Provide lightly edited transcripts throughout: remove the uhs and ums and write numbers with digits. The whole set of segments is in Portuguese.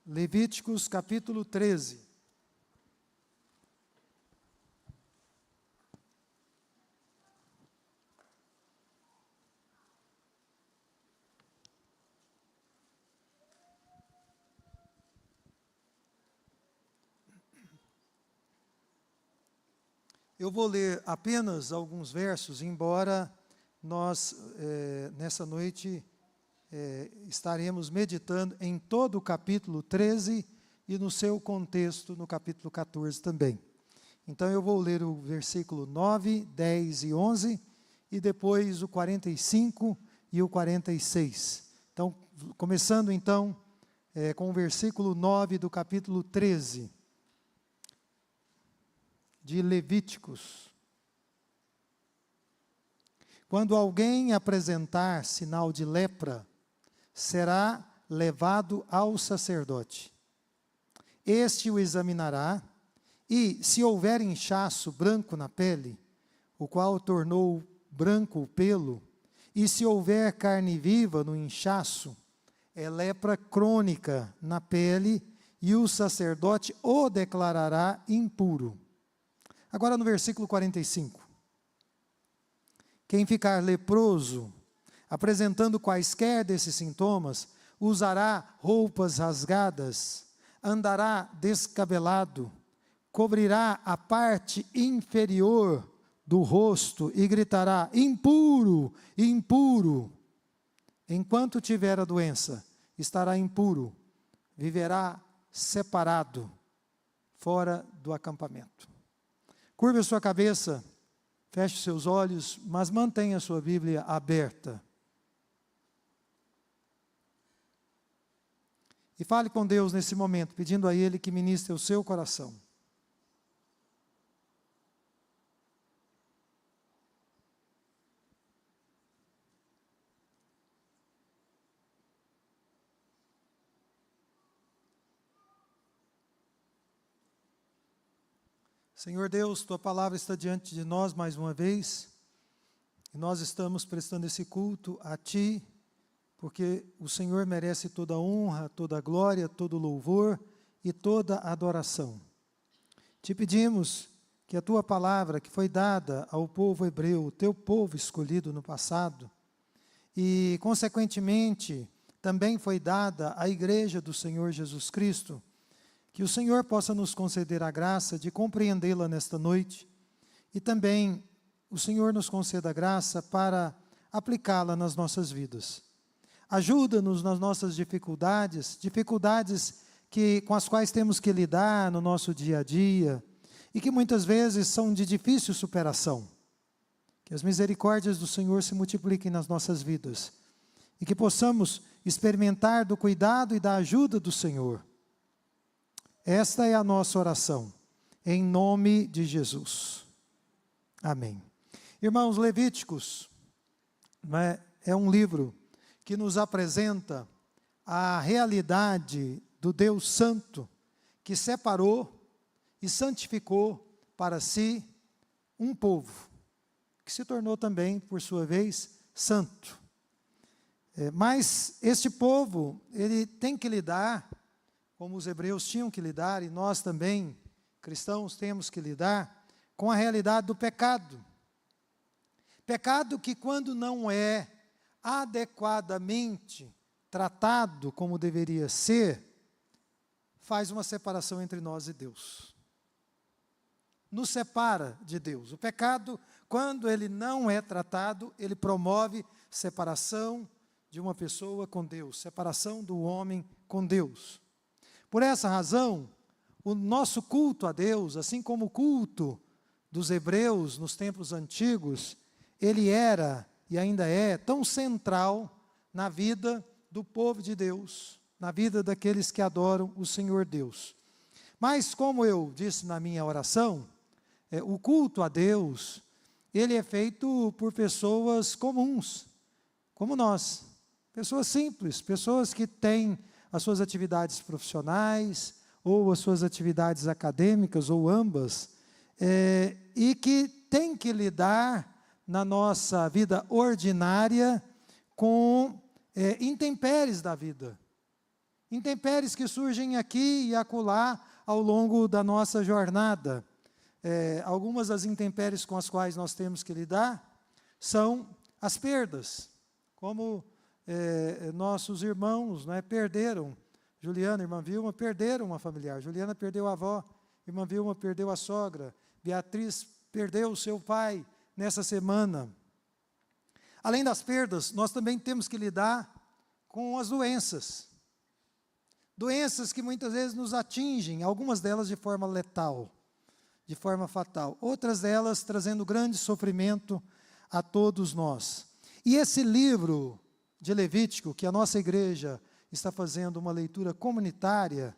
Levíticos capítulo 13. Eu vou ler apenas alguns versos, embora nós, nessa noite, estaremos meditando em todo o capítulo 13 e no seu contexto, no capítulo 14 também. Então, eu vou ler o versículo 9, 10 e 11, e depois o 45 e o 46. Então, começando então com o versículo 9 do capítulo 13. De Levíticos. Quando alguém apresentar sinal de lepra, será levado ao sacerdote. Este o examinará, e se houver inchaço branco na pele, o qual tornou branco o pelo, e se houver carne viva no inchaço, é lepra crônica na pele, e o sacerdote o declarará impuro. Agora no versículo 45. Quem ficar leproso, apresentando quaisquer desses sintomas, usará roupas rasgadas, andará descabelado, cobrirá a parte inferior do rosto e gritará: impuro, impuro. Enquanto tiver a doença, estará impuro, viverá separado, fora do acampamento. Curve a sua cabeça, feche seus olhos, mas mantenha a sua Bíblia aberta. E fale com Deus nesse momento, pedindo a Ele que ministre o seu coração. Senhor Deus, Tua palavra está diante de nós mais uma vez, e nós estamos prestando esse culto a Ti, porque o Senhor merece toda a honra, toda a glória, todo o louvor e toda a adoração. Te pedimos que a Tua palavra, que foi dada ao povo hebreu, o Teu povo escolhido no passado, e consequentemente também foi dada à igreja do Senhor Jesus Cristo, que o Senhor possa nos conceder a graça de compreendê-la nesta noite, e também o Senhor nos conceda a graça para aplicá-la nas nossas vidas. Ajuda-nos nas nossas dificuldades com as quais temos que lidar no nosso dia a dia, e que muitas vezes são de difícil superação. Que as misericórdias do Senhor se multipliquem nas nossas vidas, e que possamos experimentar do cuidado e da ajuda do Senhor. Esta é a nossa oração, em nome de Jesus. Amém. Irmãos, Levíticos é um livro que nos apresenta a realidade do Deus Santo, que separou e santificou para si um povo, que se tornou também, por sua vez, santo. Mas este povo, ele tem que lidar, como os hebreus tinham que lidar, e nós também, cristãos, temos que lidar com a realidade do pecado. Pecado que, quando não é adequadamente tratado como deveria ser, faz uma separação entre nós e Deus. Nos separa de Deus. O pecado, quando ele não é tratado, ele promove separação de uma pessoa com Deus, separação do homem com Deus. Por essa razão, o nosso culto a Deus, assim como o culto dos hebreus nos tempos antigos, ele era e ainda é tão central na vida do povo de Deus, na vida daqueles que adoram o Senhor Deus. Mas, como eu disse na minha oração, o culto a Deus, ele é feito por pessoas comuns, como nós, pessoas simples, pessoas que têm as suas atividades profissionais, ou as suas atividades acadêmicas, ou ambas, e que tem que lidar na nossa vida ordinária com intempéries da vida. Intempéries que surgem aqui e acolá ao longo da nossa jornada. Algumas das intempéries com as quais nós temos que lidar são as perdas, como nossos irmãos, né, perderam. Juliana e irmã Vilma perderam uma familiar. Juliana perdeu a avó, irmã Vilma perdeu a sogra. Beatriz perdeu o seu pai nessa semana. Além das perdas, nós também temos que lidar com as doenças. Doenças que muitas vezes nos atingem, algumas delas de forma letal, de forma fatal. Outras delas trazendo grande sofrimento a todos nós. E esse livro de Levítico, que a nossa igreja está fazendo uma leitura comunitária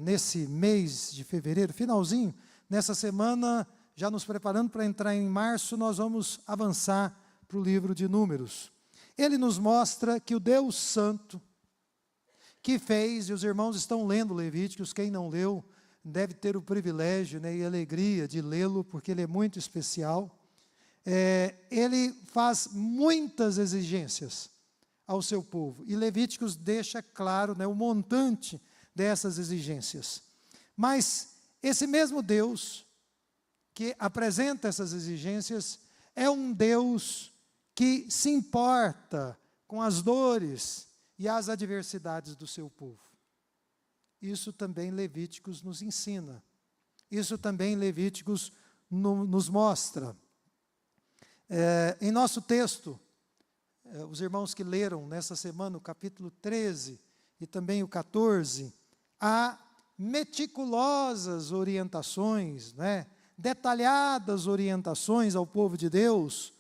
nesse mês de fevereiro, finalzinho, nessa semana, já nos preparando para entrar em março, nós vamos avançar para o livro de Números. Ele nos mostra que o Deus Santo, que fez, e os irmãos estão lendo Levíticos, quem não leu, deve ter o privilégio, né, e a alegria de lê-lo, porque ele é muito especial. Ele faz muitas exigências ao seu povo, e Levíticos deixa claro, né, o montante dessas exigências. Mas esse mesmo Deus que apresenta essas exigências é um Deus que se importa com as dores e as adversidades do seu povo. Isso também Levíticos nos ensina. Isso também Levíticos nos mostra. Em nosso texto, os irmãos que leram nessa semana o capítulo 13 e também o 14, há meticulosas orientações, né, detalhadas orientações ao povo de Deus,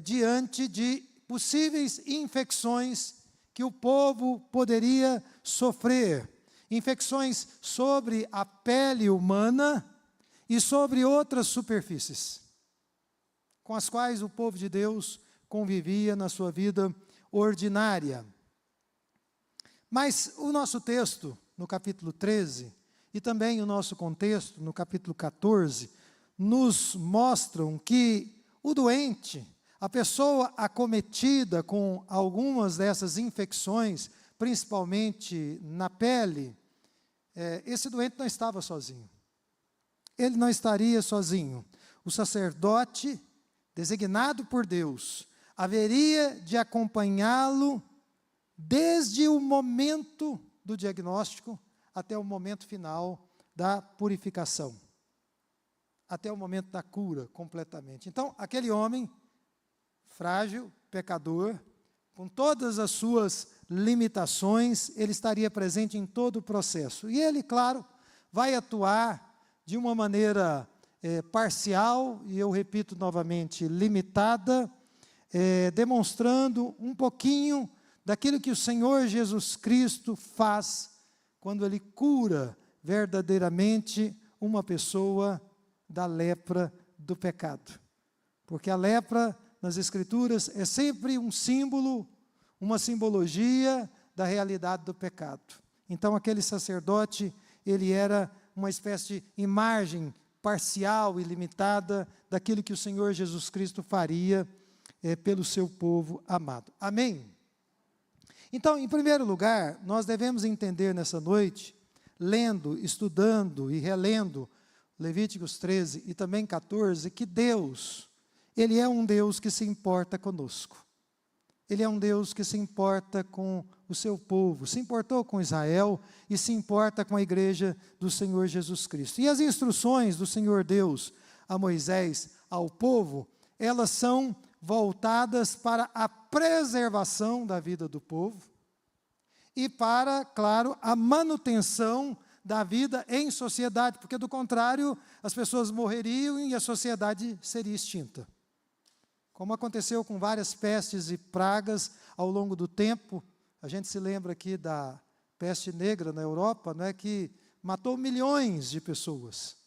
diante de possíveis infecções que o povo poderia sofrer. Infecções sobre a pele humana e sobre outras superfícies, com as quais o povo de Deus convivia na sua vida ordinária. Mas o nosso texto, no capítulo 13, e também o nosso contexto, no capítulo 14, nos mostram que o doente, a pessoa acometida com algumas dessas infecções, principalmente na pele, esse doente não estava sozinho. Ele não estaria sozinho. O sacerdote, designado por Deus, haveria de acompanhá-lo desde o momento do diagnóstico até o momento final da purificação, até o momento da cura completamente. Então, aquele homem frágil, pecador, com todas as suas limitações, ele estaria presente em todo o processo. E ele, claro, vai atuar de uma maneira parcial, e eu repito novamente, limitada, demonstrando um pouquinho daquilo que o Senhor Jesus Cristo faz quando Ele cura verdadeiramente uma pessoa da lepra do pecado. Porque a lepra, nas Escrituras, é sempre um símbolo, uma simbologia da realidade do pecado. Então, aquele sacerdote, ele era uma espécie de imagem parcial e limitada daquilo que o Senhor Jesus Cristo faria pelo seu povo amado. Amém? Então, em primeiro lugar, nós devemos entender nessa noite, lendo, estudando e relendo Levíticos 13 e também 14, que Deus, Ele é um Deus que se importa conosco. Ele é um Deus que se importa com o seu povo, se importou com Israel e se importa com a igreja do Senhor Jesus Cristo. E as instruções do Senhor Deus a Moisés, ao povo, elas são voltadas para a preservação da vida do povo e para, claro, a manutenção da vida em sociedade, porque do contrário, as pessoas morreriam e a sociedade seria extinta. Como aconteceu com várias pestes e pragas ao longo do tempo, a gente se lembra aqui da peste negra na Europa, não é, que matou milhões de pessoas.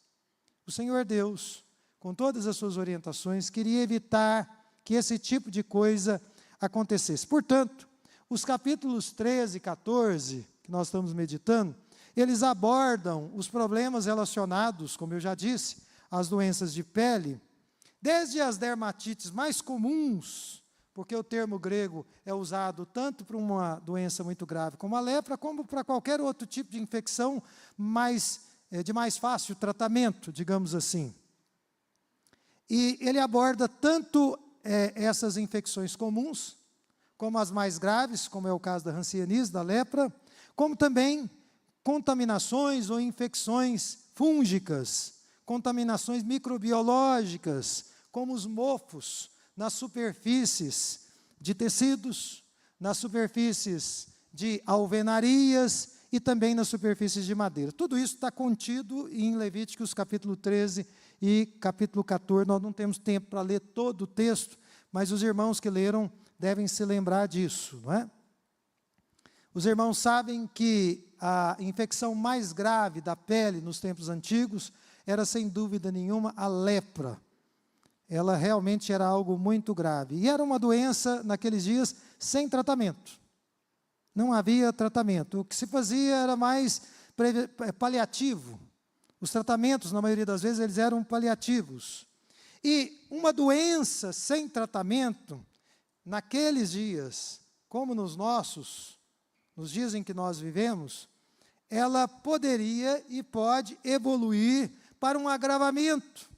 O Senhor Deus, com todas as suas orientações, queria evitar que esse tipo de coisa acontecesse. Portanto, os capítulos 13 e 14, que nós estamos meditando, eles abordam os problemas relacionados, como eu já disse, às doenças de pele, desde as dermatites mais comuns, porque o termo grego é usado tanto para uma doença muito grave como a lepra, como para qualquer outro tipo de infecção de mais fácil tratamento, digamos assim. E ele aborda tanto essas infecções comuns, como as mais graves, como é o caso da hanseníase, da lepra, como também contaminações ou infecções fúngicas, contaminações microbiológicas, como os mofos nas superfícies de tecidos, nas superfícies de alvenarias e também nas superfícies de madeira. Tudo isso está contido em Levíticos capítulo 13 e capítulo 14. Nós não temos tempo para ler todo o texto, mas os irmãos que leram devem se lembrar disso, não é? Os irmãos sabem que a infecção mais grave da pele nos tempos antigos era, sem dúvida nenhuma, a lepra. Ela realmente era algo muito grave. E era uma doença, naqueles dias, sem tratamento. Não havia tratamento. O que se fazia era mais paliativo. Os tratamentos, na maioria das vezes, eles eram paliativos. E uma doença sem tratamento, naqueles dias, como nos nossos, nos dias em que nós vivemos, ela poderia e pode evoluir para um agravamento.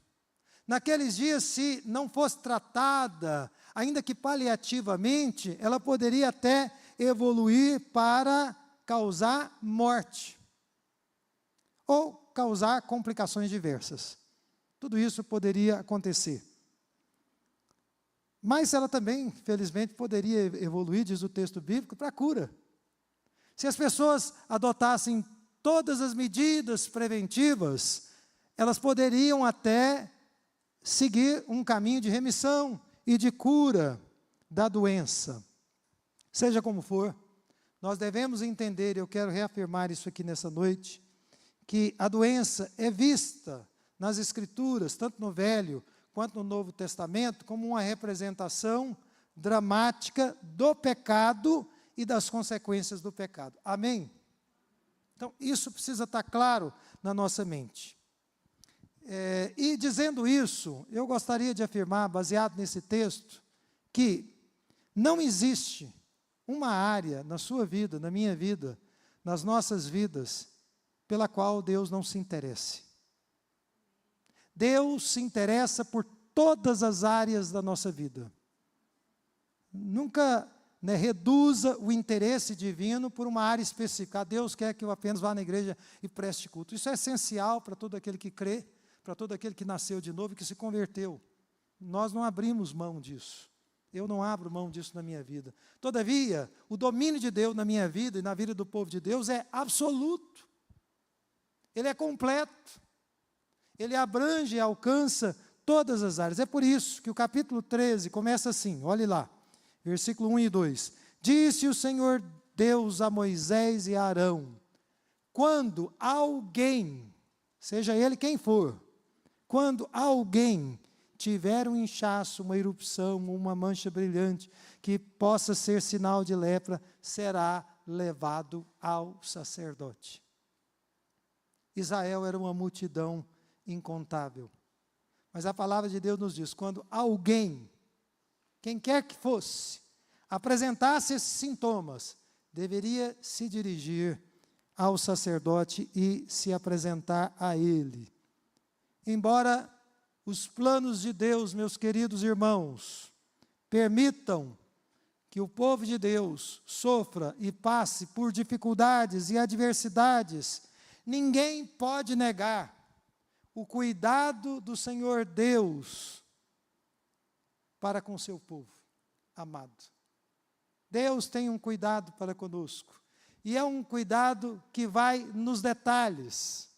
Naqueles dias, se não fosse tratada, ainda que paliativamente, ela poderia até evoluir para causar morte, ou causar complicações diversas. Tudo isso poderia acontecer. Mas ela também, felizmente, poderia evoluir, diz o texto bíblico, para a cura. Se as pessoas adotassem todas as medidas preventivas, elas poderiam até seguir um caminho de remissão e de cura da doença. Seja como for, nós devemos entender, e eu quero reafirmar isso aqui nessa noite, que a doença é vista nas Escrituras, tanto no Velho quanto no Novo Testamento, como uma representação dramática do pecado e das consequências do pecado. Amém? Então, isso precisa estar claro na nossa mente. E dizendo isso, eu gostaria de afirmar, baseado nesse texto, que não existe uma área na sua vida, na minha vida, nas nossas vidas, pela qual Deus não se interesse. Deus se interessa por todas as áreas da nossa vida. Nunca reduza o interesse divino por uma área específica. Deus quer que eu apenas vá na igreja e preste culto. Isso é essencial para todo aquele que crê, para todo aquele que nasceu de novo e que se converteu. Nós não abrimos mão disso. Eu não abro mão disso na minha vida. Todavia, o domínio de Deus na minha vida e na vida do povo de Deus é absoluto. Ele é completo. Ele abrange e alcança todas as áreas. É por isso que o capítulo 13 começa assim, olhe lá, versículo 1 e 2. Disse o Senhor Deus a Moisés e a Arão, quando alguém, seja ele quem for, quando alguém tiver um inchaço, uma erupção, uma mancha brilhante, que possa ser sinal de lepra, será levado ao sacerdote. Israel era uma multidão incontável. Mas a palavra de Deus nos diz, quando alguém, quem quer que fosse, apresentasse esses sintomas, deveria se dirigir ao sacerdote e se apresentar a ele. Embora os planos de Deus, meus queridos irmãos, permitam que o povo de Deus sofra e passe por dificuldades e adversidades, ninguém pode negar o cuidado do Senhor Deus para com o seu povo amado. Deus tem um cuidado para conosco, e é um cuidado que vai nos detalhes.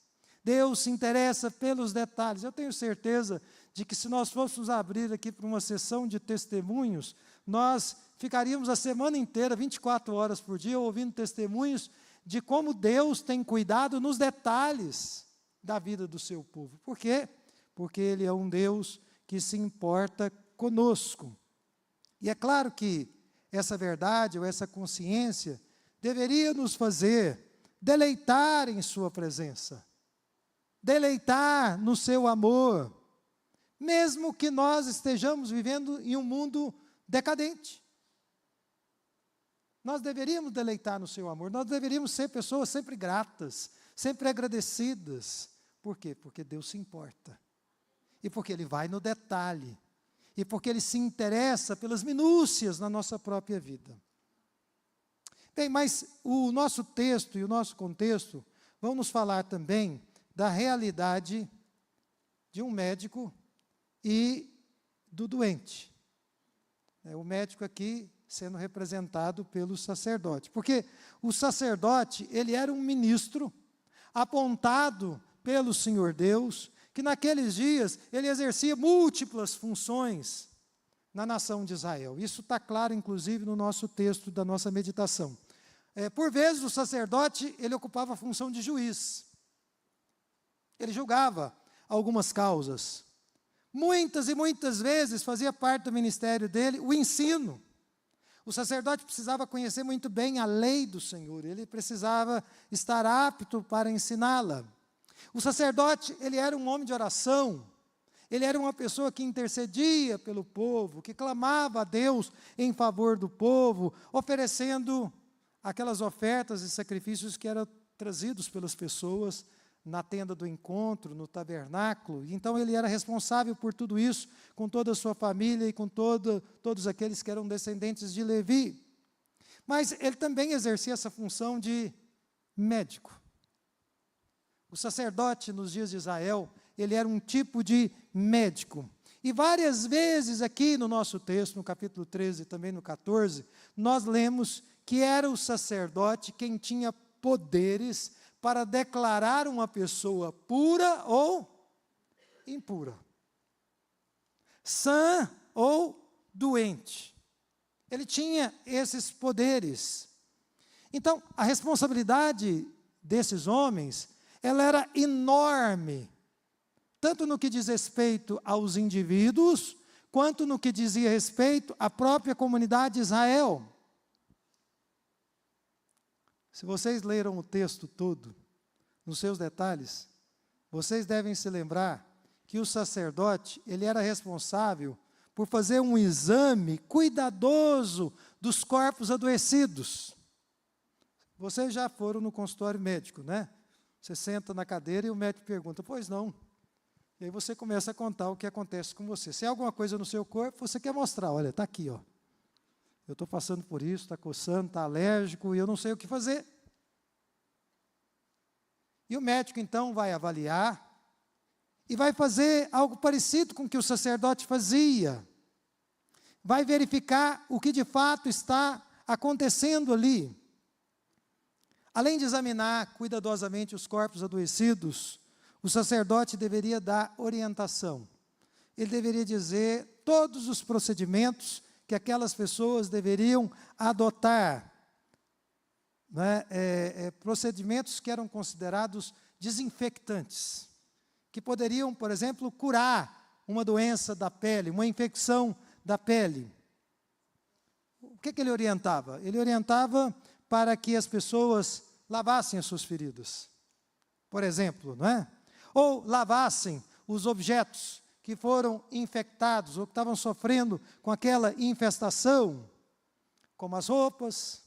Deus se interessa pelos detalhes. Eu tenho certeza de que se nós fôssemos abrir aqui para uma sessão de testemunhos, nós ficaríamos a semana inteira, 24 horas por dia, ouvindo testemunhos de como Deus tem cuidado nos detalhes da vida do seu povo. Por quê? Porque Ele é um Deus que se importa conosco. E é claro que essa verdade ou essa consciência deveria nos fazer deleitar em sua presença, deleitar no seu amor, mesmo que nós estejamos vivendo em um mundo decadente. Nós deveríamos deleitar no seu amor, nós deveríamos ser pessoas sempre gratas, sempre agradecidas. Por quê? Porque Deus se importa. E porque Ele vai no detalhe. E porque Ele se interessa pelas minúcias na nossa própria vida. Bem, mas o nosso texto e o nosso contexto vão nos falar também da realidade de um médico e do doente. O médico aqui sendo representado pelo sacerdote. Porque o sacerdote, ele era um ministro apontado pelo Senhor Deus, que naqueles dias ele exercia múltiplas funções na nação de Israel. Isso está claro, inclusive, no nosso texto da nossa meditação. Por vezes, o sacerdote, ele ocupava a função de juiz. Ele julgava algumas causas. Muitas e muitas vezes fazia parte do ministério dele o ensino. O sacerdote precisava conhecer muito bem a lei do Senhor, ele precisava estar apto para ensiná-la. O sacerdote, ele era um homem de oração, ele era uma pessoa que intercedia pelo povo, que clamava a Deus em favor do povo, oferecendo aquelas ofertas e sacrifícios que eram trazidos pelas pessoas na tenda do encontro, no tabernáculo. Então ele era responsável por tudo isso, com toda a sua família e com todos aqueles que eram descendentes de Levi. Mas ele também exercia essa função de médico. O sacerdote nos dias de Israel, ele era um tipo de médico. E várias vezes aqui no nosso texto, no capítulo 13 e também no 14, nós lemos que era o sacerdote quem tinha poderes para declarar uma pessoa pura ou impura, sã ou doente. Ele tinha esses poderes. Então, a responsabilidade desses homens, ela era enorme, tanto no que diz respeito aos indivíduos, quanto no que dizia respeito à própria comunidade de Israel. Se vocês leram o texto todo, nos seus detalhes, vocês devem se lembrar que o sacerdote, ele era responsável por fazer um exame cuidadoso dos corpos adoecidos. Vocês já foram no consultório médico, né? Você senta na cadeira e o médico pergunta, pois não. E aí você começa a contar o que acontece com você. Se há alguma coisa no seu corpo, você quer mostrar, olha, está aqui, ó. Eu estou passando por isso, está coçando, está alérgico, e eu não sei o que fazer. E o médico, então, vai avaliar e vai fazer algo parecido com o que o sacerdote fazia. Vai verificar o que de fato está acontecendo ali. Além de examinar cuidadosamente os corpos adoecidos, o sacerdote deveria dar orientação. Ele deveria dizer todos os procedimentos que aquelas pessoas deveriam adotar, né? Procedimentos que eram considerados desinfectantes, que poderiam, por exemplo, curar uma doença da pele, uma infecção da pele. O que ele orientava? Ele orientava para que as pessoas lavassem as suas feridas, por exemplo, não é? Ou lavassem os objetos que foram infectados ou que estavam sofrendo com aquela infestação, como as roupas,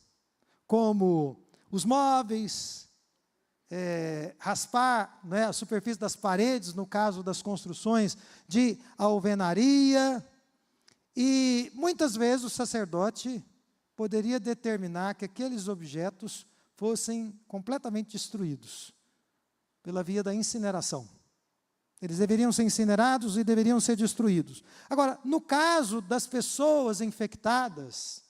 como os móveis, raspar, né, a superfície das paredes, no caso das construções de alvenaria. E muitas vezes o sacerdote poderia determinar que aqueles objetos fossem completamente destruídos pela via da incineração. Eles deveriam ser incinerados e deveriam ser destruídos. Agora, no caso das pessoas infectadas,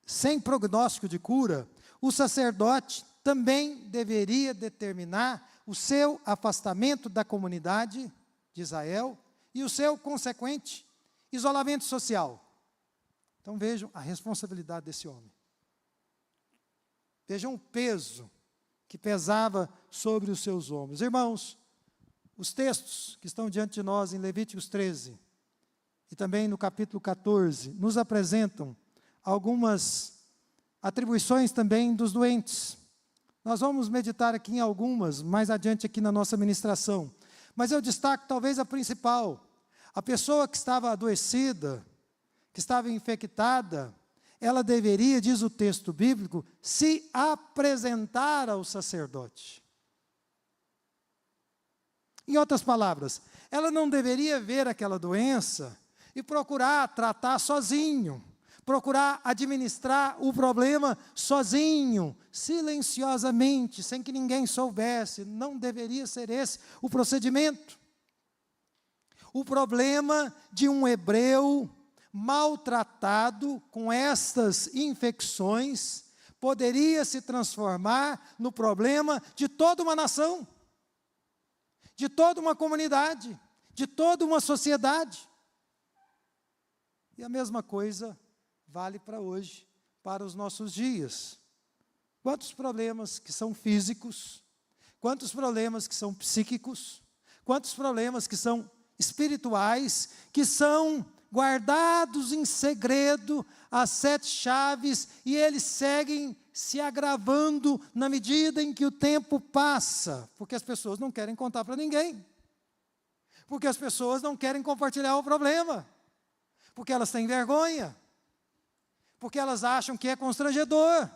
sem prognóstico de cura, o sacerdote também deveria determinar o seu afastamento da comunidade de Israel e o seu consequente isolamento social. Então vejam a responsabilidade desse homem. Vejam o peso que pesava sobre os seus ombros. Irmãos, os textos que estão diante de nós em Levíticos 13 e também no capítulo 14 nos apresentam algumas atribuições também dos doentes. Nós vamos meditar aqui em algumas, mais adiante aqui na nossa ministração. Mas eu destaco talvez a principal. A pessoa que estava adoecida, que estava infectada, ela deveria, diz o texto bíblico, se apresentar ao sacerdote. Em outras palavras, ela não deveria ver aquela doença e procurar tratar sozinho, procurar administrar o problema sozinho, silenciosamente, sem que ninguém soubesse. Não deveria ser esse o procedimento. O problema de um hebreu maltratado com estas infecções poderia se transformar no problema de toda uma nação, de toda uma comunidade, de toda uma sociedade. E a mesma coisa vale para hoje, para os nossos dias. Quantos problemas que são físicos, quantos problemas que são psíquicos, quantos problemas que são espirituais, que são guardados em segredo, as 7 chaves, e eles seguem se agravando na medida em que o tempo passa, porque as pessoas não querem contar para ninguém, porque as pessoas não querem compartilhar o problema, porque elas têm vergonha, porque elas acham que é constrangedor,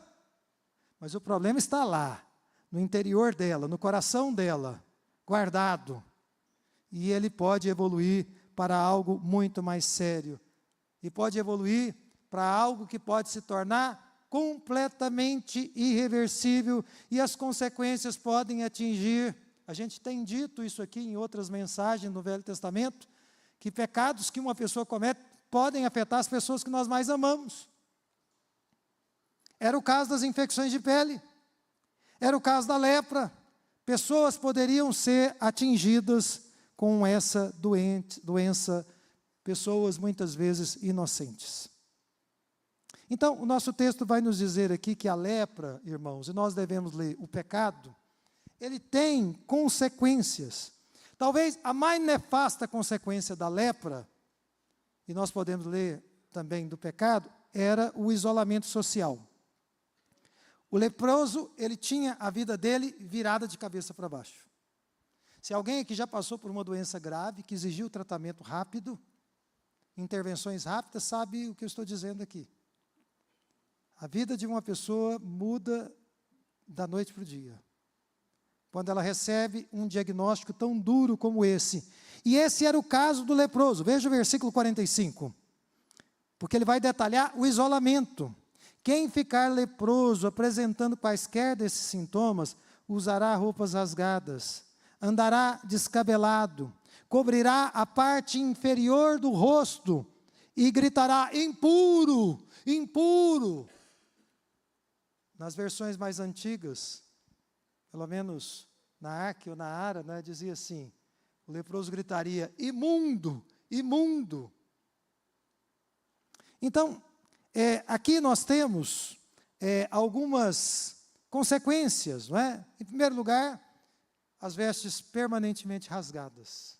mas o problema está lá, no interior dela, no coração dela, guardado, e ele pode evoluir para algo muito mais sério, e pode evoluir para algo que pode se tornar completamente irreversível, e as consequências podem atingir, a gente tem dito isso aqui em outras mensagens no Velho Testamento, que pecados que uma pessoa comete podem afetar as pessoas que nós mais amamos. Era o caso das infecções de pele, era o caso da lepra, pessoas poderiam ser atingidas com essa doença, pessoas muitas vezes inocentes. Então, o nosso texto vai nos dizer aqui que a lepra, irmãos, e nós devemos ler o pecado, ele tem consequências. Talvez a mais nefasta consequência da lepra, e nós podemos ler também do pecado, era o isolamento social. O leproso, ele tinha a vida dele virada de cabeça para baixo. Se alguém aqui já passou por uma doença grave, que exigiu tratamento rápido, intervenções rápidas, sabe o que eu estou dizendo aqui. A vida de uma pessoa muda da noite para o dia, quando ela recebe um diagnóstico tão duro como esse. E esse era o caso do leproso. Veja o versículo 45, porque ele vai detalhar o isolamento. Quem ficar leproso, apresentando quaisquer desses sintomas, usará roupas rasgadas, andará descabelado, cobrirá a parte inferior do rosto e gritará: impuro, impuro. Nas versões mais antigas, pelo menos na Arque ou na Ara, né, dizia assim, o leproso gritaria: imundo, imundo. Então, aqui nós temos algumas consequências, não é? Em primeiro lugar, as vestes permanentemente rasgadas,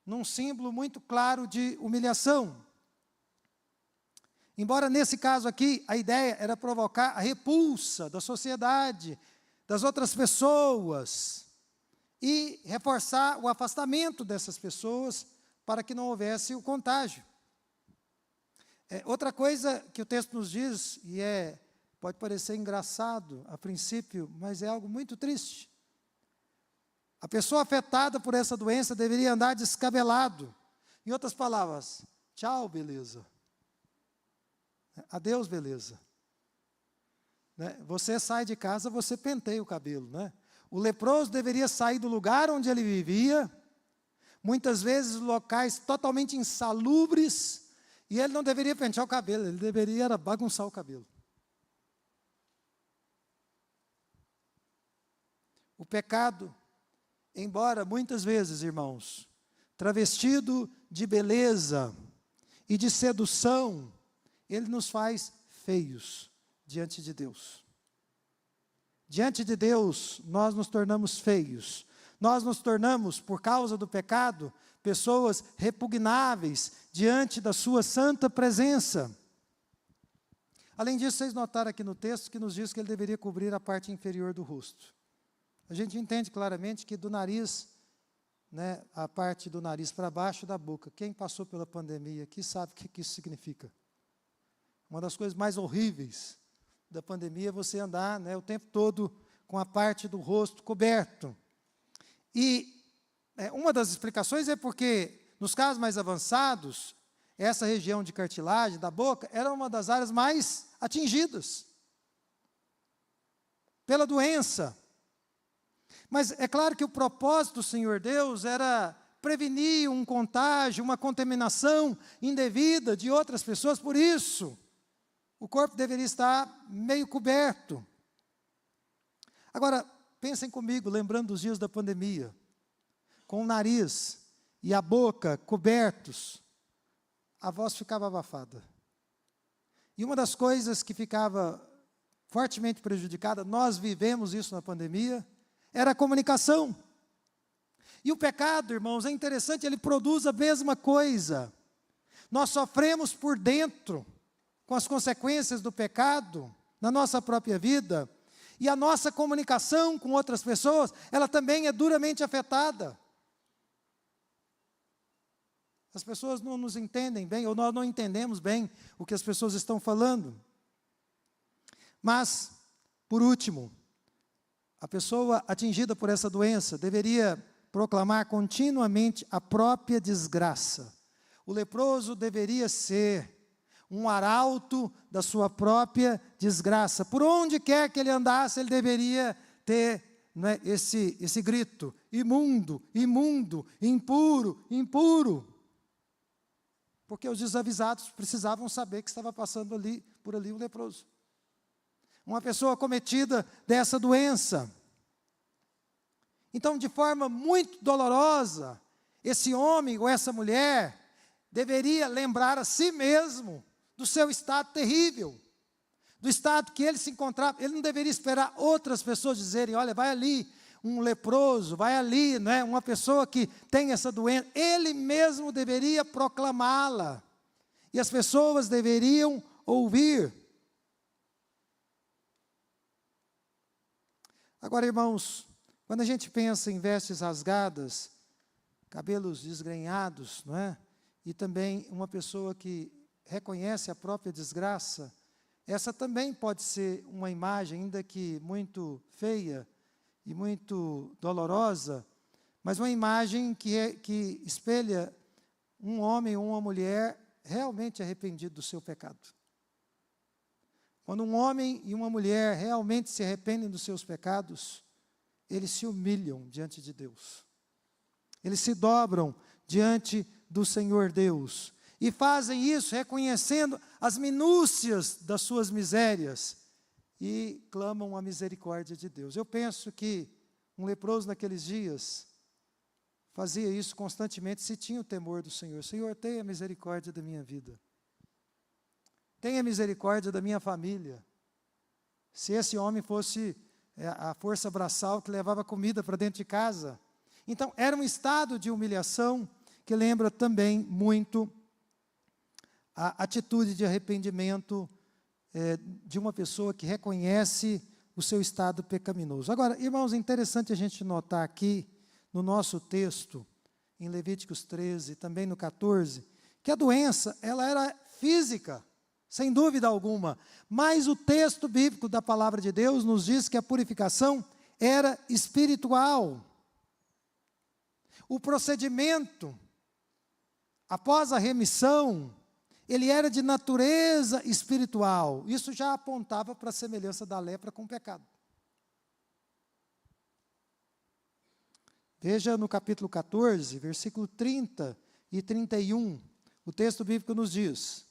num símbolo muito claro de humilhação. Embora nesse caso aqui, a ideia era provocar a repulsa da sociedade, das outras pessoas, e reforçar o afastamento dessas pessoas para que não houvesse o contágio. Outra coisa que o texto nos diz, e pode parecer engraçado a princípio, mas é algo muito triste. A pessoa afetada por essa doença deveria andar descabelado. Em outras palavras, tchau, beleza. Adeus, beleza. Né? Você sai de casa, você penteia o cabelo. Né? O leproso deveria sair do lugar onde ele vivia, muitas vezes locais totalmente insalubres, e ele não deveria pentear o cabelo, ele deveria era bagunçar o cabelo. O pecado, embora muitas vezes, irmãos, travestido de beleza e de sedução, ele nos faz feios diante de Deus. Diante de Deus, nós nos tornamos feios. Nós nos tornamos, por causa do pecado, pessoas repugnáveis diante da sua santa presença. Além disso, vocês notaram aqui no texto que nos diz que ele deveria cobrir a parte inferior do rosto. A gente entende claramente que do nariz, né, a parte do nariz para baixo da boca. Quem passou pela pandemia aqui sabe o que isso significa. Uma das coisas mais horríveis da pandemia é você andar, né, o tempo todo com a parte do rosto coberto. E uma das explicações é porque, nos casos mais avançados, essa região de cartilagem da boca era uma das áreas mais atingidas pela doença. Mas é claro que o propósito do Senhor Deus era prevenir um contágio, uma contaminação indevida de outras pessoas, por isso o corpo deveria estar meio coberto. Agora, pensem comigo, lembrando dos dias da pandemia, com o nariz e a boca cobertos, a voz ficava abafada. E uma das coisas que ficava fortemente prejudicada, nós vivemos isso na pandemia, era a comunicação. E o pecado, irmãos, é interessante, ele produz a mesma coisa. Nós sofremos por dentro com as consequências do pecado na nossa própria vida, e a nossa comunicação com outras pessoas, ela também é duramente afetada. As pessoas não nos entendem bem, ou nós não entendemos bem o que as pessoas estão falando. Mas, por último, a pessoa atingida por essa doença deveria proclamar continuamente a própria desgraça. O leproso deveria ser um arauto da sua própria desgraça. Por onde quer que ele andasse, ele deveria ter, né, esse grito: imundo, imundo, impuro, impuro. Porque os desavisados precisavam saber que estava passando por ali um leproso. Uma pessoa acometida dessa doença. Então, de forma muito dolorosa, esse homem ou essa mulher deveria lembrar a si mesmo do seu estado terrível, do estado que ele se encontrava. Ele não deveria esperar outras pessoas dizerem: olha, vai ali um leproso, vai ali, né, uma pessoa que tem essa doença. Ele mesmo deveria proclamá-la, e as pessoas deveriam ouvir. Agora, irmãos, quando a gente pensa em vestes rasgadas, cabelos desgrenhados, não é? E também uma pessoa que reconhece a própria desgraça, essa também pode ser uma imagem, ainda que muito feia e muito dolorosa, mas uma imagem que espelha um homem ou uma mulher realmente arrependido do seu pecado. Quando um homem e uma mulher realmente se arrependem dos seus pecados, eles se humilham diante de Deus. Eles se dobram diante do Senhor Deus. E fazem isso reconhecendo as minúcias das suas misérias e clamam a misericórdia de Deus. Eu penso que um leproso naqueles dias fazia isso constantemente se tinha o temor do Senhor. Senhor, tenha misericórdia da minha vida. Tenha misericórdia da minha família. Se esse homem fosse a força braçal que levava comida para dentro de casa. Então, era um estado de humilhação que lembra também muito a atitude de arrependimento de uma pessoa que reconhece o seu estado pecaminoso. Agora, irmãos, é interessante a gente notar aqui, no nosso texto, em Levíticos 13, também no 14, que a doença, ela era física, sem dúvida alguma, mas o texto bíblico da palavra de Deus nos diz que a purificação era espiritual. O procedimento, após a remissão, ele era de natureza espiritual. Isso já apontava para a semelhança da lepra com o pecado. Veja no capítulo 14, versículo 30 e 31, o texto bíblico nos diz: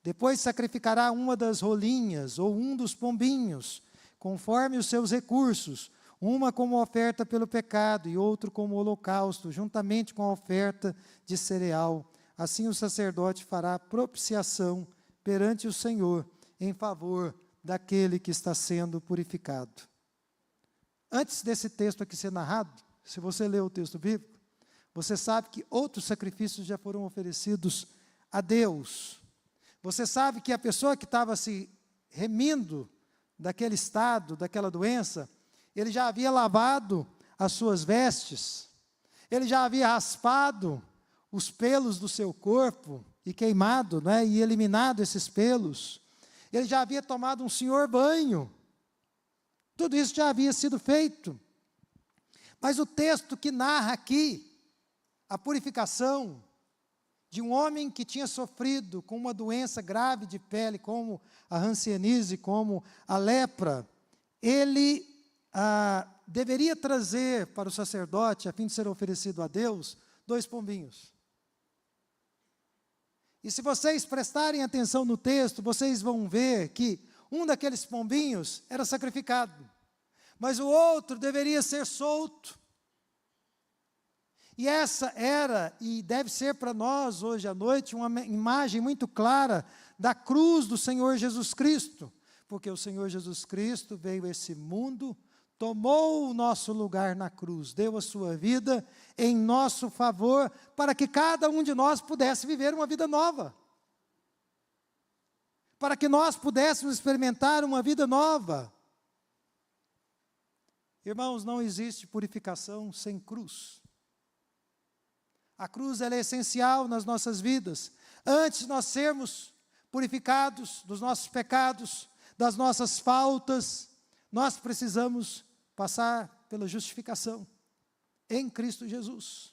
depois sacrificará uma das rolinhas ou um dos pombinhos, conforme os seus recursos, uma como oferta pelo pecado e outro como holocausto, juntamente com a oferta de cereal. Assim o sacerdote fará propiciação perante o Senhor em favor daquele que está sendo purificado. Antes desse texto aqui ser narrado, se você ler o texto bíblico, você sabe que outros sacrifícios já foram oferecidos a Deus. Você sabe que a pessoa que estava se remindo daquele estado, daquela doença, ele já havia lavado as suas vestes, ele já havia raspado os pelos do seu corpo e queimado, né, e eliminado esses pelos. Ele já havia tomado um senhor banho. Tudo isso já havia sido feito. Mas o texto que narra aqui a purificação de um homem que tinha sofrido com uma doença grave de pele, como a hanseníase, como a lepra, ele deveria trazer para o sacerdote, a fim de ser oferecido a Deus, 2 pombinhos. E se vocês prestarem atenção no texto, vocês vão ver que um daqueles pombinhos era sacrificado, mas o outro deveria ser solto. E essa era, e deve ser para nós hoje à noite, uma imagem muito clara da cruz do Senhor Jesus Cristo, porque o Senhor Jesus Cristo veio a esse mundo, tomou o nosso lugar na cruz, deu a sua vida em nosso favor, para que cada um de nós pudesse viver uma vida nova, para que nós pudéssemos experimentar uma vida nova. Irmãos, não existe purificação sem cruz. A cruz ela é essencial nas nossas vidas. Antes de nós sermos purificados dos nossos pecados, das nossas faltas, nós precisamos passar pela justificação em Cristo Jesus.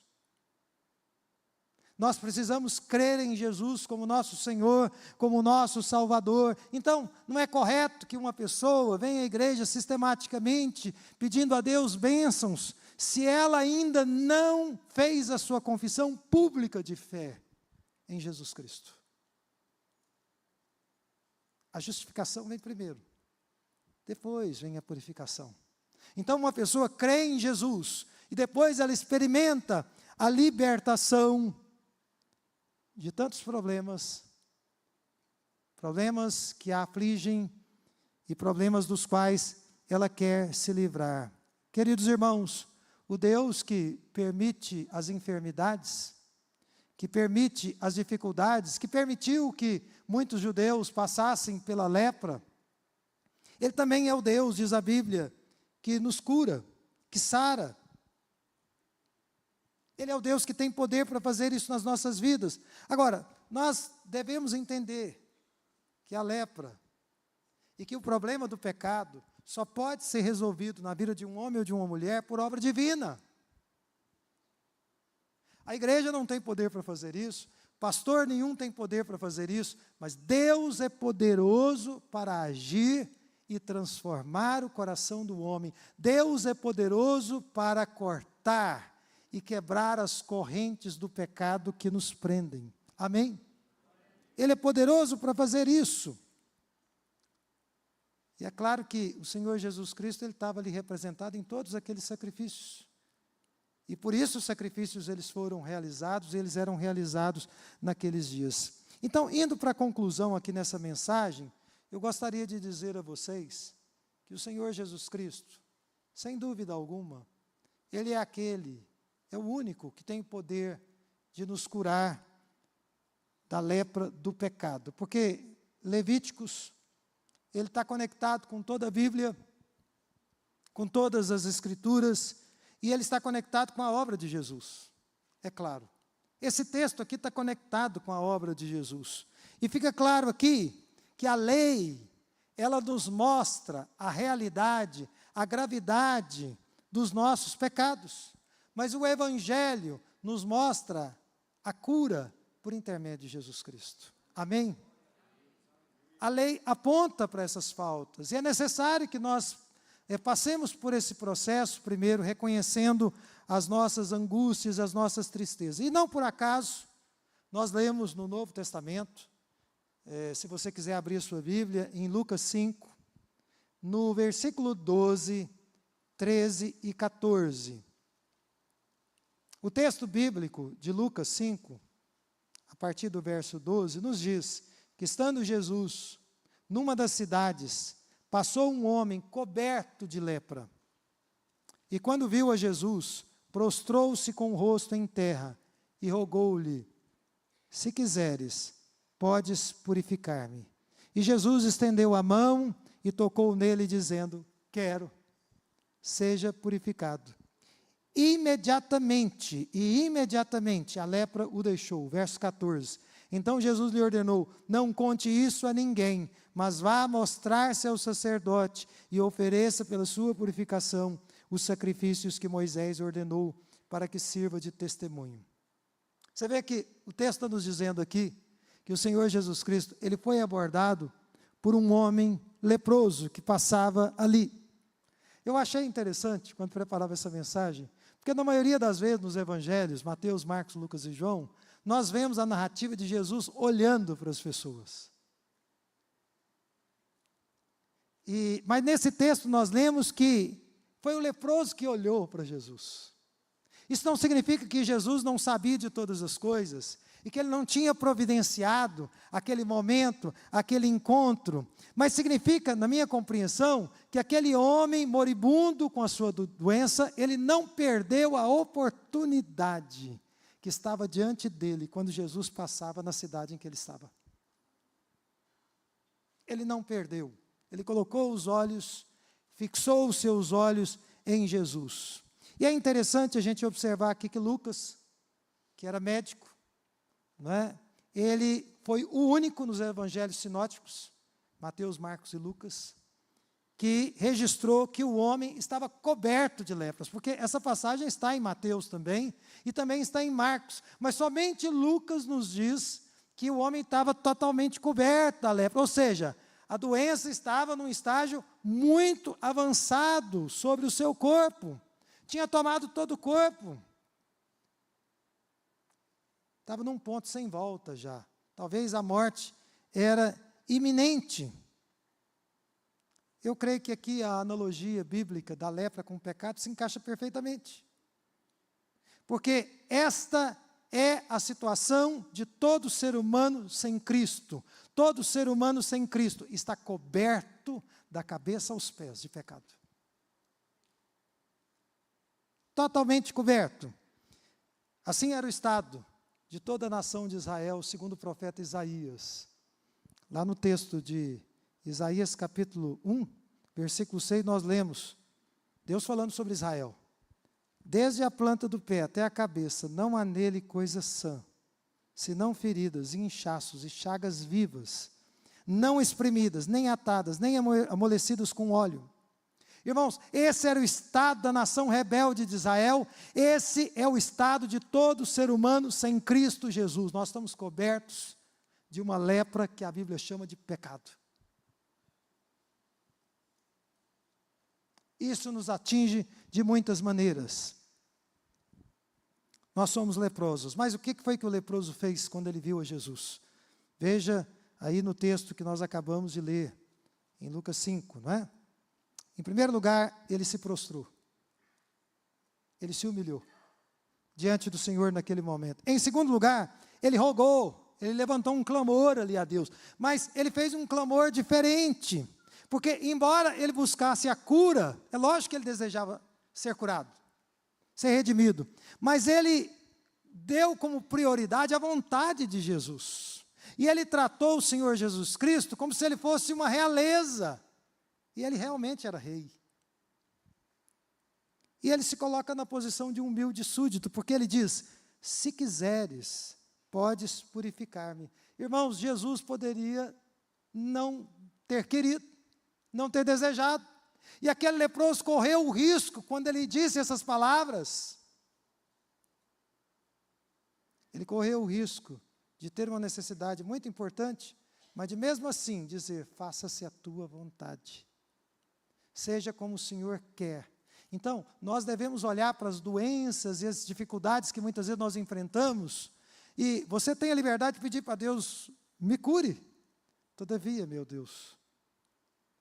Nós precisamos crer em Jesus como nosso Senhor, como nosso Salvador. Então, não é correto que uma pessoa venha à igreja sistematicamente pedindo a Deus bênçãos, se ela ainda não fez a sua confissão pública de fé em Jesus Cristo. A justificação vem primeiro, depois vem a purificação. Então uma pessoa crê em Jesus, e depois ela experimenta a libertação de tantos problemas que a afligem, e problemas dos quais ela quer se livrar. Queridos irmãos, o Deus que permite as enfermidades, que permite as dificuldades, que permitiu que muitos judeus passassem pela lepra, Ele também é o Deus, diz a Bíblia, que nos cura, que sara. Ele é o Deus que tem poder para fazer isso nas nossas vidas. Agora, nós devemos entender que a lepra e que o problema do pecado só pode ser resolvido na vida de um homem ou de uma mulher por obra divina. A igreja não tem poder para fazer isso, pastor nenhum tem poder para fazer isso, mas Deus é poderoso para agir e transformar o coração do homem. Deus é poderoso para cortar e quebrar as correntes do pecado que nos prendem. Amém? Ele é poderoso para fazer isso. E é claro que o Senhor Jesus Cristo, Ele estava ali representado em todos aqueles sacrifícios. E por isso os sacrifícios eles foram realizados, eles eram realizados naqueles dias. Então, indo para a conclusão aqui nessa mensagem, eu gostaria de dizer a vocês que o Senhor Jesus Cristo, sem dúvida alguma, Ele é aquele, é o único que tem o poder de nos curar da lepra do pecado. Porque Levíticos, ele está conectado com toda a Bíblia, com todas as Escrituras, e ele está conectado com a obra de Jesus, é claro. Esse texto aqui está conectado com a obra de Jesus. E fica claro aqui que a lei, ela nos mostra a realidade, a gravidade dos nossos pecados. Mas o Evangelho nos mostra a cura por intermédio de Jesus Cristo. Amém? A lei aponta para essas faltas, e é necessário que nós passemos por esse processo, primeiro, reconhecendo as nossas angústias, as nossas tristezas. E não por acaso, nós lemos no Novo Testamento, se você quiser abrir a sua Bíblia, em Lucas 5, no versículo 12, 13 e 14. O texto bíblico de Lucas 5, a partir do verso 12, nos diz que, estando Jesus numa das cidades, passou um homem coberto de lepra. E quando viu a Jesus, prostrou-se com o rosto em terra e rogou-lhe: se quiseres, podes purificar-me. E Jesus estendeu a mão e tocou nele, dizendo: quero, seja purificado. imediatamente a lepra o deixou. Verso 14. Então Jesus lhe ordenou: não conte isso a ninguém, mas vá mostrar-se ao sacerdote e ofereça pela sua purificação os sacrifícios que Moisés ordenou para que sirva de testemunho. Você vê que o texto está nos dizendo aqui que o Senhor Jesus Cristo, ele foi abordado por um homem leproso que passava ali. Eu achei interessante, quando preparava essa mensagem, porque na maioria das vezes nos evangelhos, Mateus, Marcos, Lucas e João, nós vemos a narrativa de Jesus olhando para as pessoas. Mas nesse texto nós lemos que foi o leproso que olhou para Jesus. Isso não significa que Jesus não sabia de todas as coisas, e que ele não tinha providenciado aquele momento, aquele encontro, mas significa, na minha compreensão, que aquele homem moribundo com a sua doença, ele não perdeu a oportunidade que estava diante dele, quando Jesus passava na cidade em que ele estava. Ele não perdeu, ele colocou os olhos, fixou os seus olhos em Jesus. E é interessante a gente observar aqui que Lucas, que era médico, não é? Ele foi o único nos evangelhos sinóticos, Mateus, Marcos e Lucas, que registrou que o homem estava coberto de lepras, porque essa passagem está em Mateus também, e também está em Marcos, mas somente Lucas nos diz que o homem estava totalmente coberto da lepra, ou seja, a doença estava num estágio muito avançado sobre o seu corpo, tinha tomado todo o corpo, estava num ponto sem volta já, talvez a morte era iminente. Eu creio que aqui a analogia bíblica da lepra com o pecado se encaixa perfeitamente, porque esta é a situação de todo ser humano sem Cristo. Todo ser humano sem Cristo está coberto da cabeça aos pés de pecado. Totalmente coberto. Assim era o estado de toda a nação de Israel, segundo o profeta Isaías. Lá no texto de Isaías capítulo 1, versículo 6, nós lemos, Deus falando sobre Israel. Desde a planta do pé até a cabeça, não há nele coisa sã, senão feridas, e inchaços e chagas vivas, não espremidas, nem atadas, nem amolecidas com óleo. Irmãos, esse era o estado da nação rebelde de Israel, esse é o estado de todo ser humano sem Cristo Jesus. Nós estamos cobertos de uma lepra que a Bíblia chama de pecado. Isso nos atinge de muitas maneiras. Nós somos leprosos. Mas o que foi que o leproso fez quando ele viu a Jesus? Veja aí no texto que nós acabamos de ler, em Lucas 5, não é? Em primeiro lugar, ele se prostrou. Ele se humilhou diante do Senhor naquele momento. Em segundo lugar, ele rogou, ele levantou um clamor ali a Deus. Mas ele fez um clamor diferente. Porque, embora ele buscasse a cura, é lógico que ele desejava ser curado, ser redimido. Mas ele deu como prioridade a vontade de Jesus. E ele tratou o Senhor Jesus Cristo como se ele fosse uma realeza. E ele realmente era rei. E ele se coloca na posição de um humilde súdito, porque ele diz, se quiseres, podes purificar-me. Irmãos, Jesus poderia não ter querido, não ter desejado. E aquele leproso correu o risco, quando ele disse essas palavras, ele correu o risco de ter uma necessidade muito importante, mas de mesmo assim dizer, faça-se a tua vontade. Seja como o Senhor quer. Então, nós devemos olhar para as doenças e as dificuldades que muitas vezes nós enfrentamos, e você tem a liberdade de pedir para Deus, me cure. Todavia, meu Deus,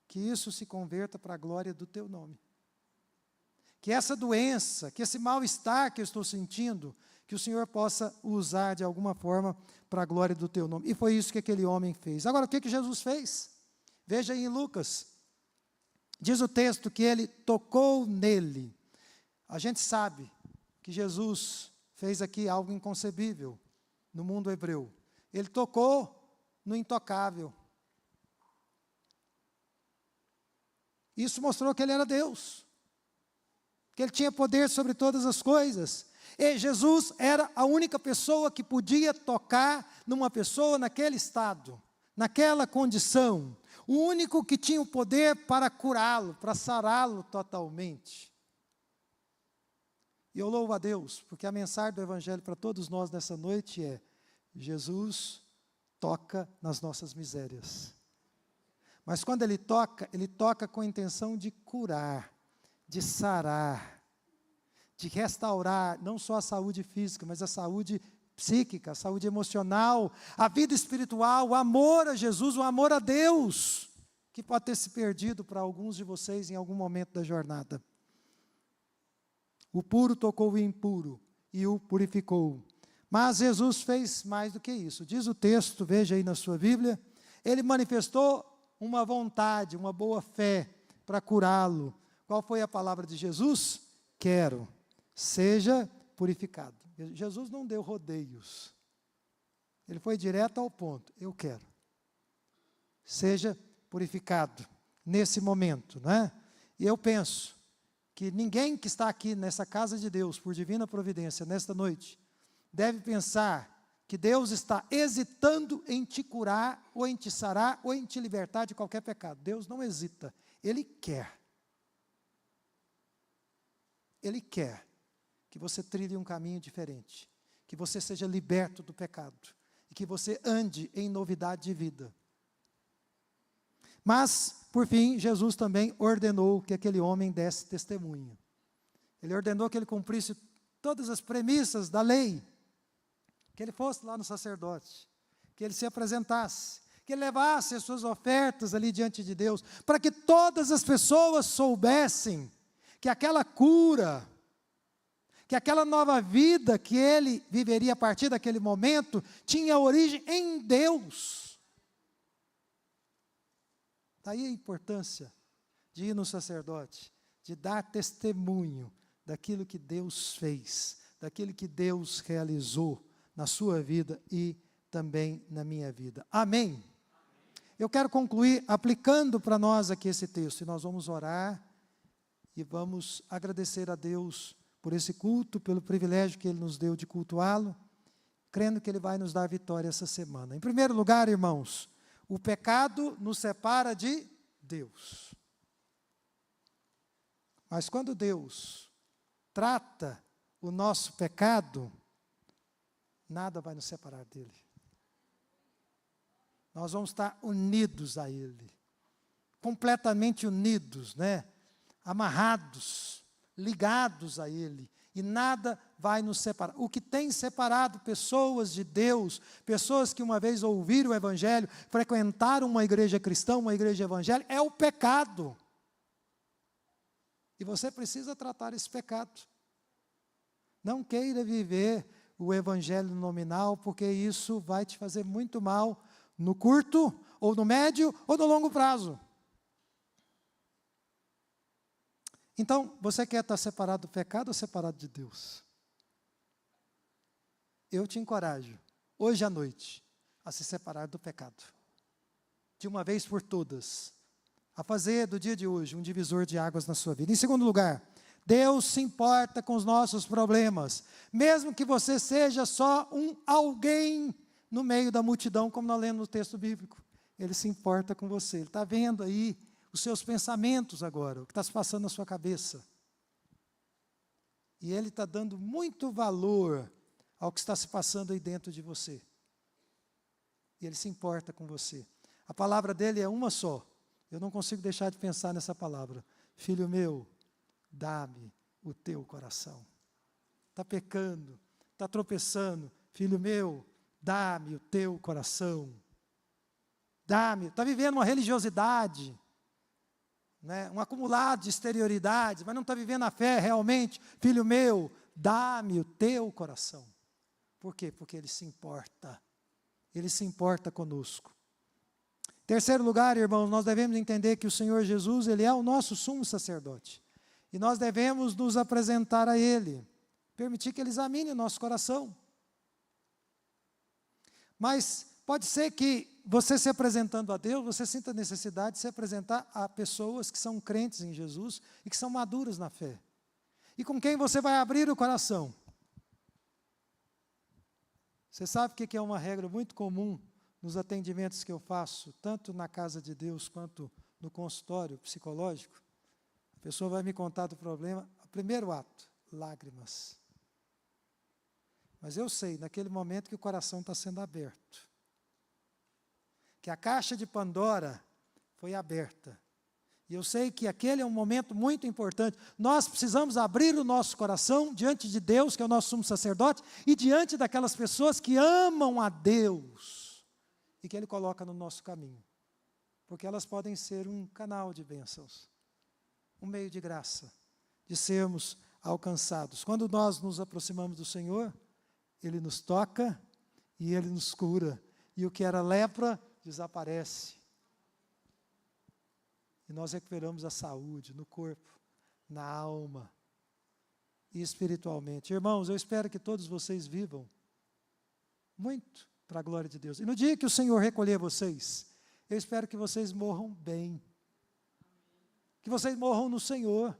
que isso se converta para a glória do teu nome. Que essa doença, que esse mal-estar que eu estou sentindo, que o Senhor possa usar de alguma forma para a glória do teu nome. E foi isso que aquele homem fez. Agora, o que Jesus fez? Veja aí em Lucas. Diz o texto que ele tocou nele. A gente sabe que Jesus fez aqui algo inconcebível no mundo hebreu. Ele tocou no intocável. Isso mostrou que ele era Deus. que Ele tinha poder sobre todas as coisas. E Jesus era a única pessoa que podia tocar numa pessoa naquele estado, naquela condição. O único que tinha o poder para curá-lo, para sará-lo totalmente. E eu louvo a Deus, porque a mensagem do Evangelho para todos nós nessa noite é: Jesus toca nas nossas misérias. Mas quando Ele toca com a intenção de curar, de sarar, de restaurar, não só a saúde física, mas a saúde psíquica, a saúde emocional, a vida espiritual, o amor a Jesus, o amor a Deus, que pode ter se perdido para alguns de vocês em algum momento da jornada. O puro tocou o impuro e o purificou. Mas Jesus fez mais do que isso. Diz o texto, veja aí na sua Bíblia, Ele manifestou uma vontade, uma boa fé para curá-lo. Qual foi a palavra de Jesus? Quero, seja purificado. Jesus não deu rodeios. Ele foi direto ao ponto. Eu quero. Seja purificado. Nesse momento, não é? E eu penso que ninguém que está aqui nessa casa de Deus, por divina providência, nesta noite, deve pensar que Deus está hesitando em te curar, ou em te sarar, ou em te libertar de qualquer pecado. Deus não hesita. Ele quer. Ele quer que você trilhe um caminho diferente, que você seja liberto do pecado, e que você ande em novidade de vida. Mas, por fim, Jesus também ordenou que aquele homem desse testemunho. Ele ordenou que ele cumprisse todas as premissas da lei, que ele fosse lá no sacerdote, que ele se apresentasse, que ele levasse as suas ofertas ali diante de Deus, para que todas as pessoas soubessem que aquela cura, que aquela nova vida que ele viveria a partir daquele momento, tinha origem em Deus. Daí a importância de ir no sacerdote, de dar testemunho daquilo que Deus fez, daquilo que Deus realizou na sua vida e também na minha vida. Amém? Eu quero concluir aplicando para nós aqui esse texto, e nós vamos orar e vamos agradecer a Deus por esse culto, pelo privilégio que Ele nos deu de cultuá-lo, crendo que Ele vai nos dar vitória essa semana. Em primeiro lugar, irmãos, o pecado nos separa de Deus. Mas quando Deus trata o nosso pecado, nada vai nos separar dele. Nós vamos estar unidos a Ele, completamente unidos, né? Amarrados, ligados a Ele, e nada vai nos separar. O que tem separado pessoas de Deus, pessoas que uma vez ouviram o Evangelho, frequentaram uma igreja cristã, uma igreja evangélica, é o pecado. E você precisa tratar esse pecado. Não queira viver o Evangelho nominal, porque isso vai te fazer muito mal no curto, ou no médio, ou no longo prazo. Então, você quer estar separado do pecado ou separado de Deus? Eu te encorajo, hoje à noite, a se separar do pecado. De uma vez por todas. A fazer do dia de hoje um divisor de águas na sua vida. Em segundo lugar, Deus se importa com os nossos problemas. Mesmo que você seja só um alguém no meio da multidão, como nós lemos no texto bíblico. Ele se importa com você. Ele está vendo aí os seus pensamentos agora, o que está se passando na sua cabeça. E Ele está dando muito valor ao que está se passando aí dentro de você. E Ele se importa com você. A palavra dele é uma só. Eu não consigo deixar de pensar nessa palavra. Filho meu, dá-me o teu coração. Está pecando, está tropeçando. Filho meu, dá-me o teu coração. Dá-me, está vivendo uma religiosidade, né, um acumulado de exterioridades, mas não está vivendo a fé realmente. Filho meu, dá-me o teu coração. Por quê? Porque Ele se importa. Ele se importa conosco. Terceiro lugar, irmãos, nós devemos entender que o Senhor Jesus, Ele é o nosso sumo sacerdote. E nós devemos nos apresentar a Ele, permitir que Ele examine o nosso coração. Mas pode ser que você se apresentando a Deus, você sinta a necessidade de se apresentar a pessoas que são crentes em Jesus e que são maduras na fé. E com quem você vai abrir o coração? Você sabe o que é uma regra muito comum nos atendimentos que eu faço, tanto na casa de Deus quanto no consultório psicológico? A pessoa vai me contar do problema, o primeiro ato, lágrimas. Mas eu sei, naquele momento, que o coração está sendo aberto. Que a caixa de Pandora foi aberta. E eu sei que aquele é um momento muito importante. Nós precisamos abrir o nosso coração diante de Deus, que é o nosso sumo sacerdote, e diante daquelas pessoas que amam a Deus e que Ele coloca no nosso caminho. Porque elas podem ser um canal de bênçãos, um meio de graça, de sermos alcançados. Quando nós nos aproximamos do Senhor, Ele nos toca e Ele nos cura. E o que era lepra desaparece. E nós recuperamos a saúde no corpo, na alma e espiritualmente. Irmãos, eu espero que todos vocês vivam muito para a glória de Deus. E no dia que o Senhor recolher vocês, eu espero que vocês morram bem. Que vocês morram no Senhor,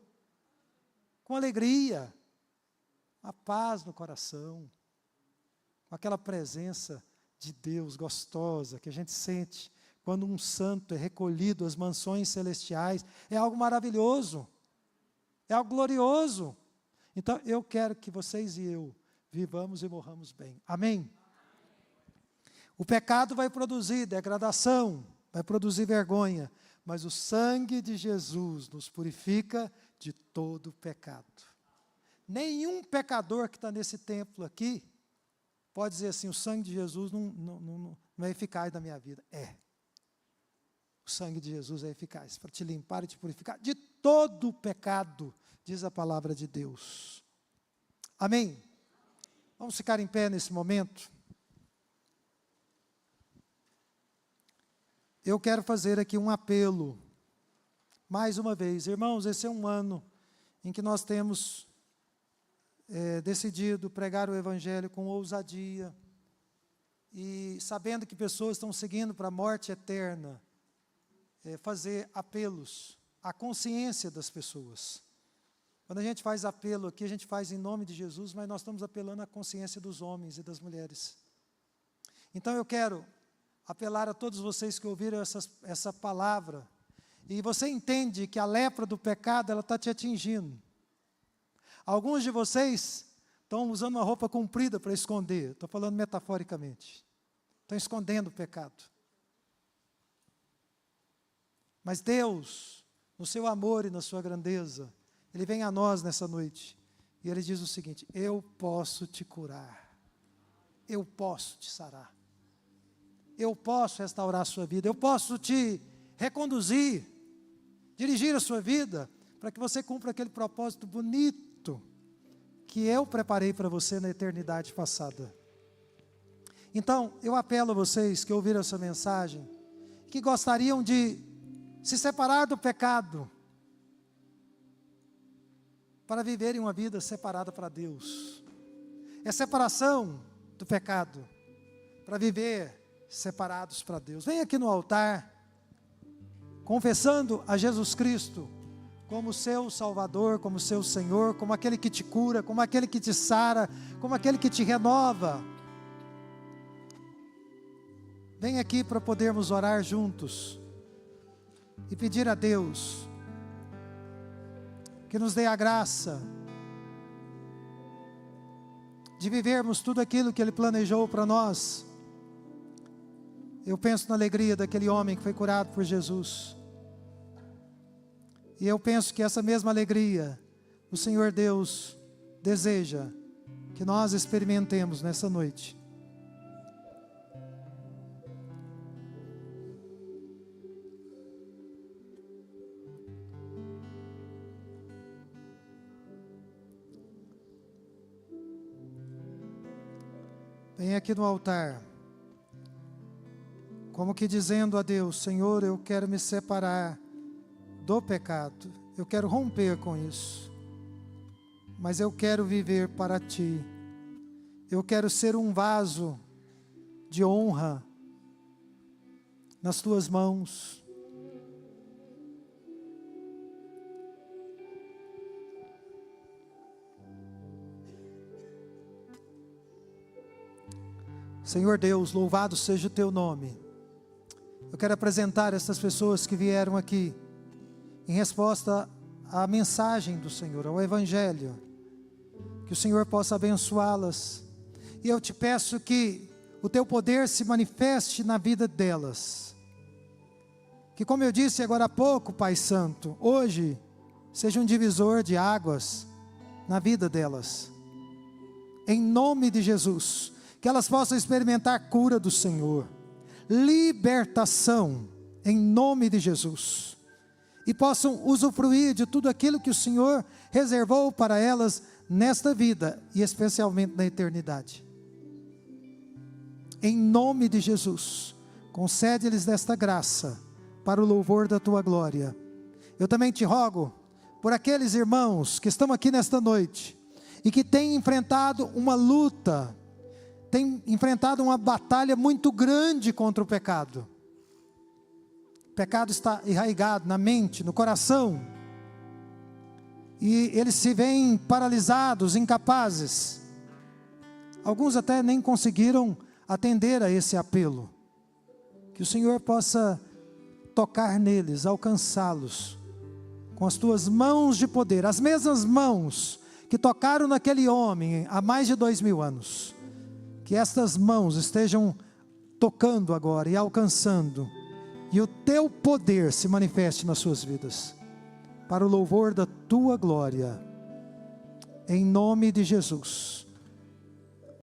com alegria, a paz no coração, com aquela presença de Deus gostosa que a gente sente quando um santo é recolhido às mansões celestiais. É algo maravilhoso, é algo glorioso. Então, eu quero que vocês e eu vivamos e morramos bem. Amém? O pecado vai produzir degradação, vai produzir vergonha, mas o sangue de Jesus nos purifica de todo pecado. Nenhum pecador que está nesse templo aqui pode dizer assim: o sangue de Jesus não é eficaz na minha vida. É. O sangue de Jesus é eficaz para te limpar e te purificar de todo o pecado, diz a palavra de Deus. Amém? Vamos ficar em pé nesse momento. Eu quero fazer aqui um apelo, mais uma vez. Irmãos, esse é um ano em que nós temos decidido pregar o Evangelho com ousadia, e sabendo que pessoas estão seguindo para a morte eterna, fazer apelos à consciência das pessoas. Quando a gente faz apelo aqui, a gente faz em nome de Jesus, mas nós estamos apelando à consciência dos homens e das mulheres. Então eu quero apelar a todos vocês que ouviram essa palavra, e você entende que a lepra do pecado, ela está te atingindo. Alguns de vocês estão usando uma roupa comprida para esconder, estou falando metaforicamente, estão escondendo o pecado. Mas Deus, no seu amor e na sua grandeza, Ele vem a nós nessa noite, e Ele diz o seguinte: eu posso te curar, eu posso te sarar, eu posso restaurar a sua vida, eu posso te reconduzir, dirigir a sua vida, para que você cumpra aquele propósito bonito que eu preparei para você na eternidade passada. Então, eu apelo a vocês que ouviram essa mensagem, que gostariam de se separar do pecado, para viverem uma vida separada para Deus. É separação do pecado, para viver separados para Deus. Vem aqui no altar, confessando a Jesus Cristo como seu Salvador, como seu Senhor, como aquele que te cura, como aquele que te sara, como aquele que te renova. Vem aqui para podermos orar juntos e pedir a Deus que nos dê a graça de vivermos tudo aquilo que Ele planejou para nós. Eu penso na alegria daquele homem que foi curado por Jesus. E eu penso que essa mesma alegria, o Senhor Deus deseja que nós experimentemos nessa noite. Vem aqui no altar, como que dizendo a Deus: Senhor, eu quero me separar do pecado, eu quero romper com isso, mas eu quero viver para Ti, eu quero ser um vaso de honra nas Tuas mãos. Senhor Deus, louvado seja o teu nome. Eu quero apresentar essas pessoas que vieram aqui em resposta à mensagem do Senhor, ao Evangelho. Que o Senhor possa abençoá-las. E eu te peço que o teu poder se manifeste na vida delas. Que, como eu disse agora há pouco, Pai Santo, hoje seja um divisor de águas na vida delas. Em nome de Jesus, que elas possam experimentar a cura do Senhor, libertação, em nome de Jesus, e possam usufruir de tudo aquilo que o Senhor reservou para elas nesta vida, e especialmente na eternidade. Em nome de Jesus, concede-lhes desta graça, para o louvor da tua glória. Eu também te rogo, por aqueles irmãos que estão aqui nesta noite, e que têm enfrentado uma luta, têm enfrentado uma batalha muito grande contra o pecado. O pecado está enraizado na mente, no coração, e eles se veem paralisados, incapazes. Alguns até nem conseguiram atender a esse apelo. Que o Senhor possa tocar neles, alcançá-los, com as tuas mãos de poder, as mesmas mãos que tocaram naquele homem há mais de 2000 anos. Que estas mãos estejam tocando agora e alcançando, e o teu poder se manifeste nas suas vidas, para o louvor da tua glória, em nome de Jesus.